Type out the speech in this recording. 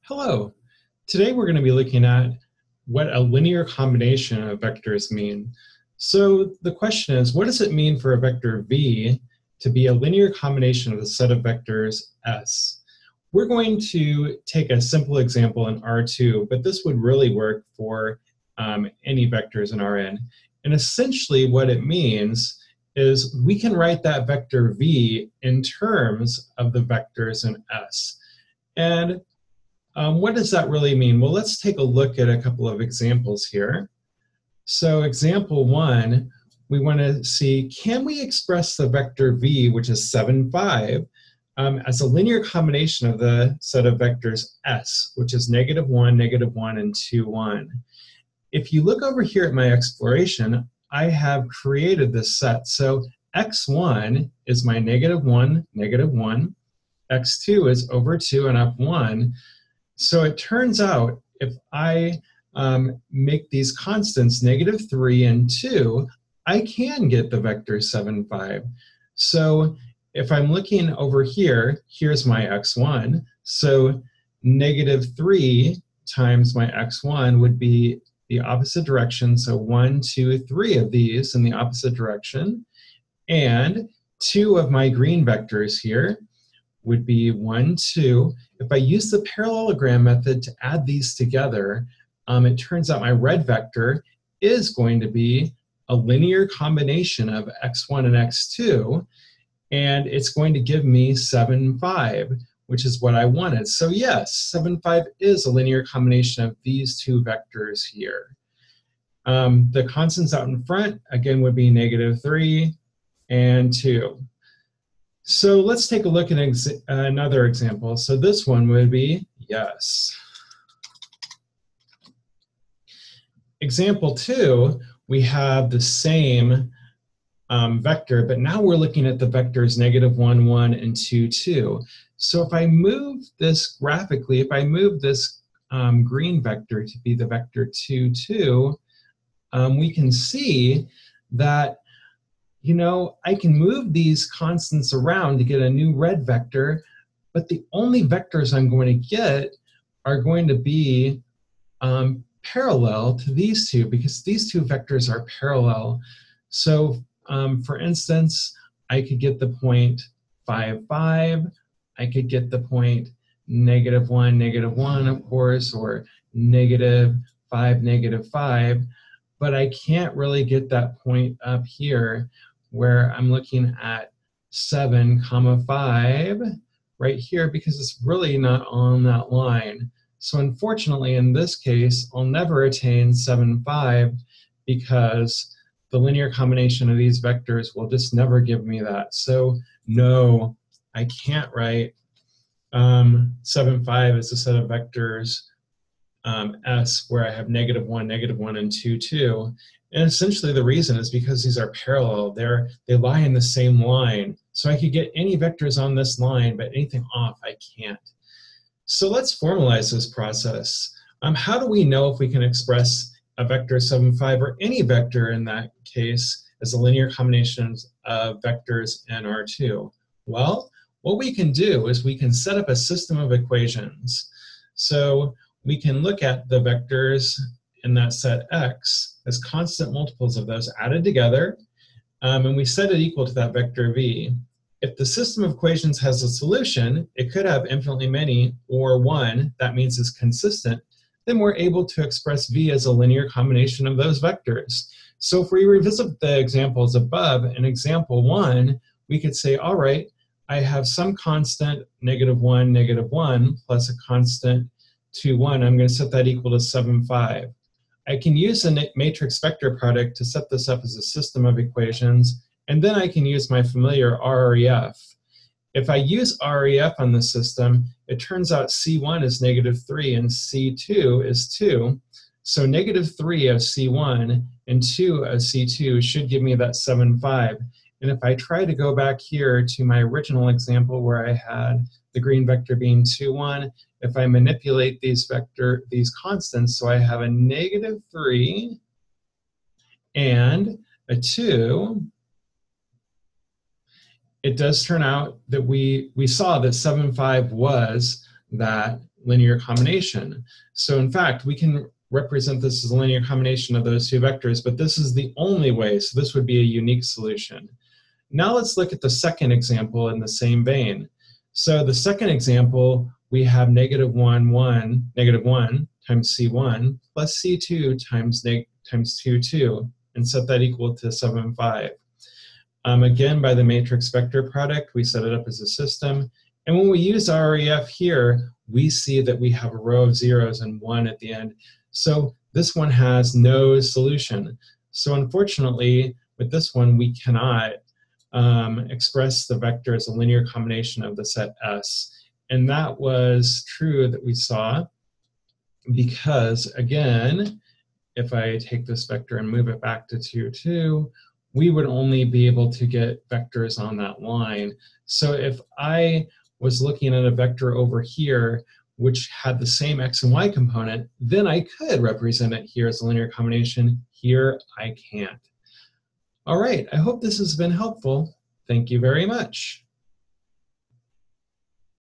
Hello. Today we're going to be looking at what a linear combination of vectors mean. So the question is, what does it mean for a vector v to be a linear combination of the set of vectors s? We're going to take a simple example in R2, but this would really work for any vectors in Rn. And essentially what it means is we can write that vector v in terms of the vectors in S. And what does that really mean? Well, let's take a look at a couple of examples here. So example 1, we want to see, can we express the vector v, which is 7, 5, as a linear combination of the set of vectors s, which is -1, -1, and 2, 1. If you look over here at my exploration, I have created this set. So x1 is my -1, -1, x2 is over 2 and up 1. So it turns out if I make these constants -3 and 2, I can get the vector 7, 5. So if I'm looking over here, here's my x1. So -3 times my x1 would be the opposite direction. So 1, 2, 3 of these in the opposite direction. And 2 of my green vectors here would be 1, 2. If I use the parallelogram method to add these together, it turns out my red vector is going to be a linear combination of x1 and x2, and it's going to give me 7, 5, which is what I wanted. So yes, 7, 5 is a linear combination of these two vectors here. The constants out in front, again, would be -3 and 2. So let's take a look at another example. So this one would be yes. Example 2, we have the same vector, but now we're looking at the vectors -1, 1, and 2, 2. So if I move this graphically, if I move this green vector to be the vector 2, 2, we can see that I can move these constants around to get a new red vector, but the only vectors I'm going to get are going to be parallel to these two, because these two vectors are parallel. So for instance, I could get the point 5, 5. I could get the point -1, -1, of course, or -5, -5. But I can't really get that point up here where I'm looking at 7, 5 right here, because it's really not on that line. So unfortunately, in this case, I'll never attain 7, 5 because the linear combination of these vectors will just never give me that. So no, I can't write 7, 5 as a set of vectors S where I have -1, -1, and 2, 2. And essentially the reason is because these are parallel. They lie in the same line. So I could get any vectors on this line, but anything off, I can't. So let's formalize this process. How do we know if we can express a vector 7, 5, or any vector in that case as a linear combination of vectors in R2? Well, what we can do is we can set up a system of equations. So we can look at the vectors in that set X as constant multiples of those added together, and we set it equal to that vector v. If the system of equations has a solution, it could have infinitely many, or one, that means it's consistent, then we're able to express v as a linear combination of those vectors. So if we revisit the examples above, in example 1, we could say, all right, I have some constant -1, -1, plus a constant 2, 1. I'm going to set that equal to 7, 5. I can use a matrix vector product to set this up as a system of equations, and then I can use my familiar RREF. If I use RREF on the system, it turns out C1 is -3 and C2 is 2. So -3 of C1 and 2 of C2 should give me that 7, 5. And if I try to go back here to my original example where I had the green vector being 2, 1, if I manipulate these constants, so I have a -3 and a 2, it does turn out that we saw that 7, 5 was that linear combination. So in fact, we can represent this as a linear combination of those two vectors, but this is the only way, so this would be a unique solution. Now let's look at the second example in the same vein. So the second example, we have -1 times C1 plus C2 times 2, 2, and set that equal to 7, 5. Again, by the matrix vector product, we set it up as a system. And when we use REF here, we see that we have a row of zeros and 1 at the end. So this one has no solution. So unfortunately, with this one, we cannot express the vector as a linear combination of the set S. And that was true that we saw because, again, if I take this vector and move it back to 2, 2, we would only be able to get vectors on that line. So if I was looking at a vector over here which had the same x and y component, then I could represent it here as a linear combination. Here I can't. All right, I hope this has been helpful. Thank you very much.